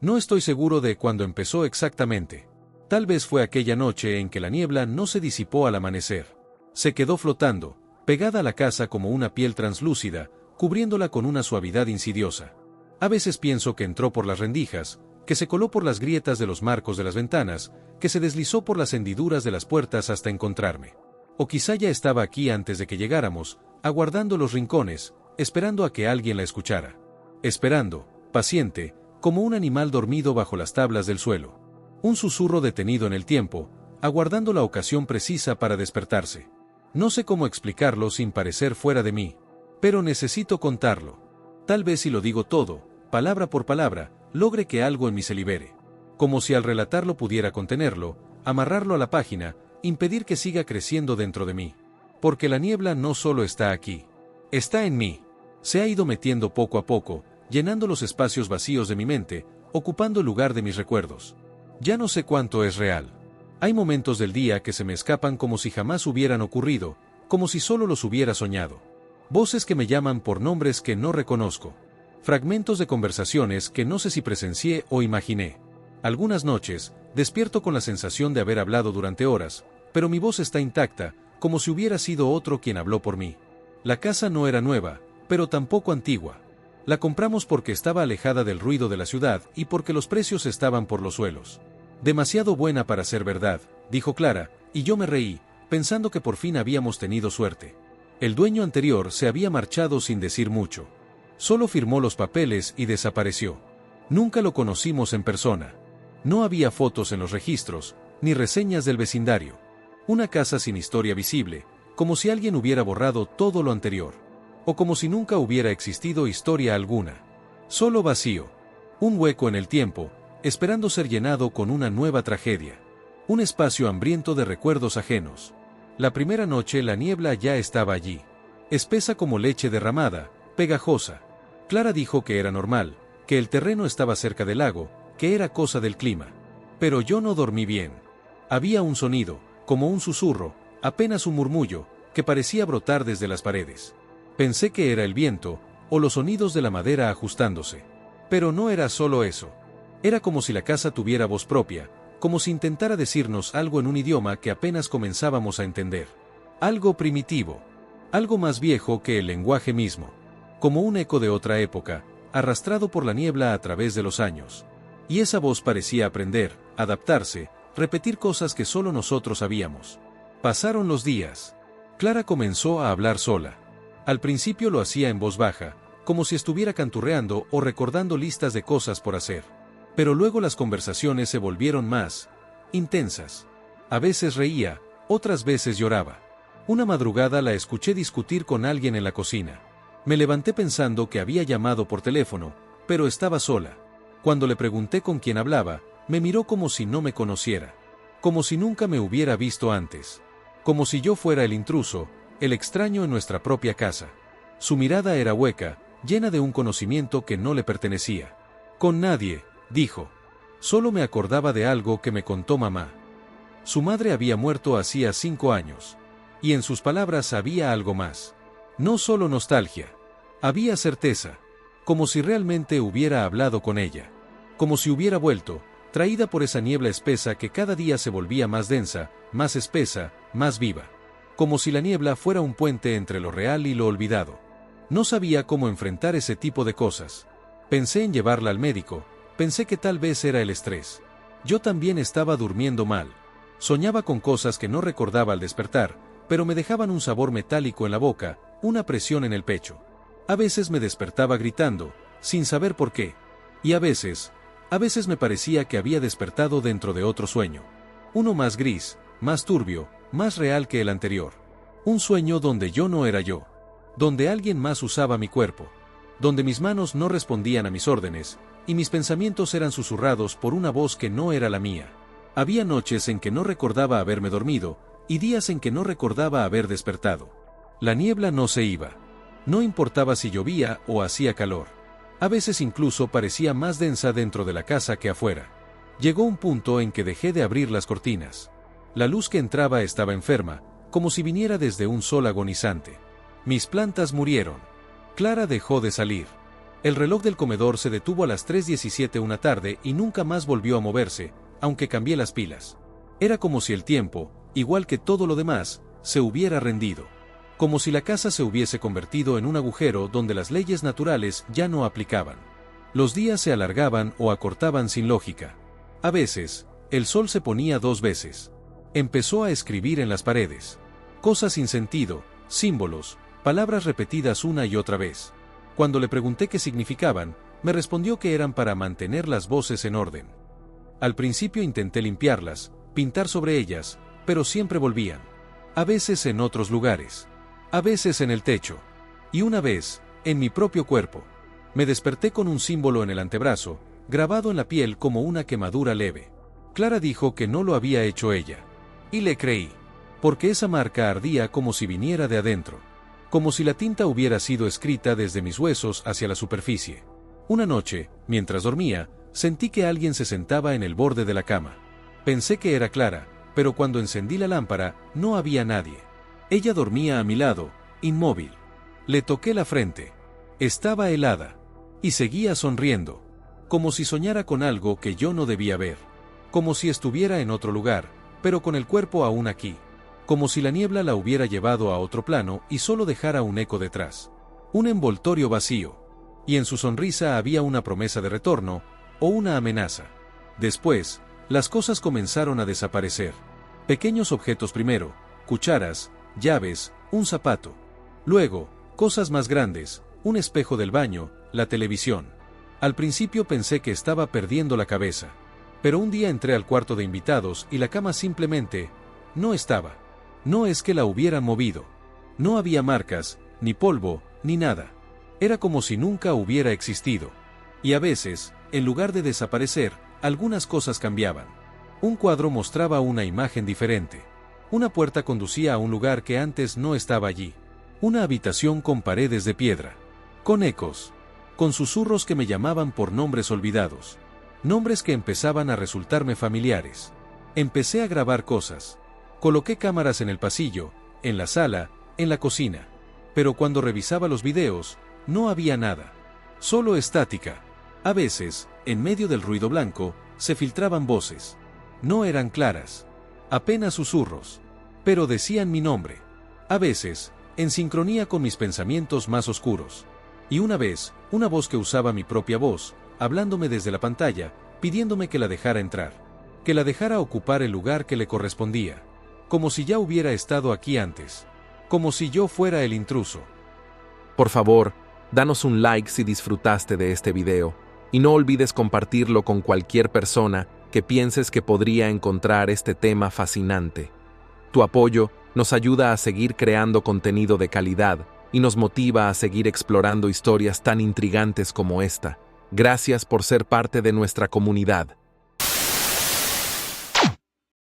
No estoy seguro de cuándo empezó exactamente. Tal vez fue aquella noche en que la niebla no se disipó al amanecer. Se quedó flotando, pegada a la casa como una piel translúcida, cubriéndola con una suavidad insidiosa. A veces pienso que entró por las rendijas, que se coló por las grietas de los marcos de las ventanas, que se deslizó por las hendiduras de las puertas hasta encontrarme. O quizá ya estaba aquí antes de que llegáramos, aguardando los rincones, esperando a que alguien la escuchara. Esperando, paciente, como un animal dormido bajo las tablas del suelo. Un susurro detenido en el tiempo, aguardando la ocasión precisa para despertarse. No sé cómo explicarlo sin parecer fuera de mí, pero necesito contarlo. Tal vez si lo digo todo, palabra por palabra, logre que algo en mí se libere. Como si al relatarlo pudiera contenerlo, amarrarlo a la página, impedir que siga creciendo dentro de mí. Porque la niebla no solo está aquí. Está en mí. Se ha ido metiendo poco a poco, llenando los espacios vacíos de mi mente, ocupando el lugar de mis recuerdos. Ya no sé cuánto es real. Hay momentos del día que se me escapan como si jamás hubieran ocurrido, como si solo los hubiera soñado. Voces que me llaman por nombres que no reconozco. Fragmentos de conversaciones que no sé si presencié o imaginé. Algunas noches, despierto con la sensación de haber hablado durante horas, pero mi voz está intacta, como si hubiera sido otro quien habló por mí. La casa no era nueva, pero tampoco antigua. La compramos porque estaba alejada del ruido de la ciudad y porque los precios estaban por los suelos. Demasiado buena para ser verdad, dijo Clara, y yo me reí, pensando que por fin habíamos tenido suerte. El dueño anterior se había marchado sin decir mucho. Solo firmó los papeles y desapareció. Nunca lo conocimos en persona. No había fotos en los registros, ni reseñas del vecindario. Una casa sin historia visible, como si alguien hubiera borrado todo lo anterior. O como si nunca hubiera existido historia alguna. Solo vacío. Un hueco en el tiempo, esperando ser llenado con una nueva tragedia. Un espacio hambriento de recuerdos ajenos. La primera noche la niebla ya estaba allí. Espesa como leche derramada, pegajosa. Clara dijo que era normal, que el terreno estaba cerca del lago, que era cosa del clima. Pero yo no dormí bien. Había un sonido, como un susurro, apenas un murmullo, que parecía brotar desde las paredes. Pensé que era el viento, o los sonidos de la madera ajustándose. Pero no era solo eso. Era como si la casa tuviera voz propia, como si intentara decirnos algo en un idioma que apenas comenzábamos a entender. Algo primitivo. Algo más viejo que el lenguaje mismo. Como un eco de otra época, arrastrado por la niebla a través de los años. Y esa voz parecía aprender, adaptarse, repetir cosas que solo nosotros sabíamos. Pasaron los días. Clara comenzó a hablar sola. Al principio lo hacía en voz baja, como si estuviera canturreando o recordando listas de cosas por hacer. Pero luego las conversaciones se volvieron más intensas. A veces reía, otras veces lloraba. Una madrugada la escuché discutir con alguien en la cocina. Me levanté pensando que había llamado por teléfono, pero estaba sola. Cuando le pregunté con quién hablaba, me miró como si no me conociera. Como si nunca me hubiera visto antes. Como si yo fuera el intruso, el extraño en nuestra propia casa. Su mirada era hueca, llena de un conocimiento que no le pertenecía. Con nadie, dijo. Solo me acordaba de algo que me contó mamá. Su madre había muerto hacía 5 años. Y en sus palabras había algo más. No solo nostalgia. Había certeza. Como si realmente hubiera hablado con ella. Como si hubiera vuelto, traída por esa niebla espesa que cada día se volvía más densa, más espesa, más viva. Como si la niebla fuera un puente entre lo real y lo olvidado. No sabía cómo enfrentar ese tipo de cosas. Pensé en llevarla al médico, pensé que tal vez era el estrés. Yo también estaba durmiendo mal. Soñaba con cosas que no recordaba al despertar, pero me dejaban un sabor metálico en la boca, una presión en el pecho. A veces me despertaba gritando, sin saber por qué. Y a veces me parecía que había despertado dentro de otro sueño. Uno más gris, más turbio, más real que el anterior. Un sueño donde yo no era yo. Donde alguien más usaba mi cuerpo. Donde mis manos no respondían a mis órdenes, y mis pensamientos eran susurrados por una voz que no era la mía. Había noches en que no recordaba haberme dormido, y días en que no recordaba haber despertado. La niebla no se iba. No importaba si llovía o hacía calor. A veces incluso parecía más densa dentro de la casa que afuera. Llegó un punto en que dejé de abrir las cortinas. La luz que entraba estaba enferma, como si viniera desde un sol agonizante. Mis plantas murieron. Clara dejó de salir. El reloj del comedor se detuvo a las 3:17 una tarde y nunca más volvió a moverse, aunque cambié las pilas. Era como si el tiempo, igual que todo lo demás, se hubiera rendido. Como si la casa se hubiese convertido en un agujero donde las leyes naturales ya no aplicaban. Los días se alargaban o acortaban sin lógica. A veces, el sol se ponía 2 veces. Empezó a escribir en las paredes. Cosas sin sentido, símbolos, palabras repetidas una y otra vez. Cuando le pregunté qué significaban, me respondió que eran para mantener las voces en orden. Al principio intenté limpiarlas, pintar sobre ellas, pero siempre volvían. A veces en otros lugares. A veces en el techo. Y una vez, en mi propio cuerpo. Me desperté con un símbolo en el antebrazo, grabado en la piel como una quemadura leve. Clara dijo que no lo había hecho ella. Y le creí. Porque esa marca ardía como si viniera de adentro. Como si la tinta hubiera sido escrita desde mis huesos hacia la superficie. Una noche, mientras dormía, sentí que alguien se sentaba en el borde de la cama. Pensé que era Clara, pero cuando encendí la lámpara, no había nadie. Ella dormía a mi lado, inmóvil. Le toqué la frente. Estaba helada. Y seguía sonriendo. Como si soñara con algo que yo no debía ver. Como si estuviera en otro lugar, pero con el cuerpo aún aquí. Como si la niebla la hubiera llevado a otro plano y solo dejara un eco detrás. Un envoltorio vacío. Y en su sonrisa había una promesa de retorno, o una amenaza. Después, las cosas comenzaron a desaparecer. Pequeños objetos primero, cucharas, llaves, un zapato. Luego, cosas más grandes, un espejo del baño, la televisión. Al principio pensé que estaba perdiendo la cabeza. Pero un día entré al cuarto de invitados y la cama simplemente no estaba. No es que la hubieran movido. No había marcas, ni polvo, ni nada. Era como si nunca hubiera existido. Y a veces, en lugar de desaparecer, algunas cosas cambiaban. Un cuadro mostraba una imagen diferente. Una puerta conducía a un lugar que antes no estaba allí. Una habitación con paredes de piedra. Con ecos. Con susurros que me llamaban por nombres olvidados. Nombres que empezaban a resultarme familiares. Empecé a grabar cosas. Coloqué cámaras en el pasillo, en la sala, en la cocina. Pero cuando revisaba los videos, no había nada. Solo estática. A veces, en medio del ruido blanco, se filtraban voces. No eran claras. Apenas susurros. Pero decían mi nombre. A veces, en sincronía con mis pensamientos más oscuros. Y una vez, una voz que usaba mi propia voz, hablándome desde la pantalla, pidiéndome que la dejara entrar. Que la dejara ocupar el lugar que le correspondía. Como si ya hubiera estado aquí antes. Como si yo fuera el intruso. Por favor, danos un like si disfrutaste de este video, y no olvides compartirlo con cualquier persona que pienses que podría encontrar este tema fascinante. Tu apoyo nos ayuda a seguir creando contenido de calidad y nos motiva a seguir explorando historias tan intrigantes como esta. Gracias por ser parte de nuestra comunidad.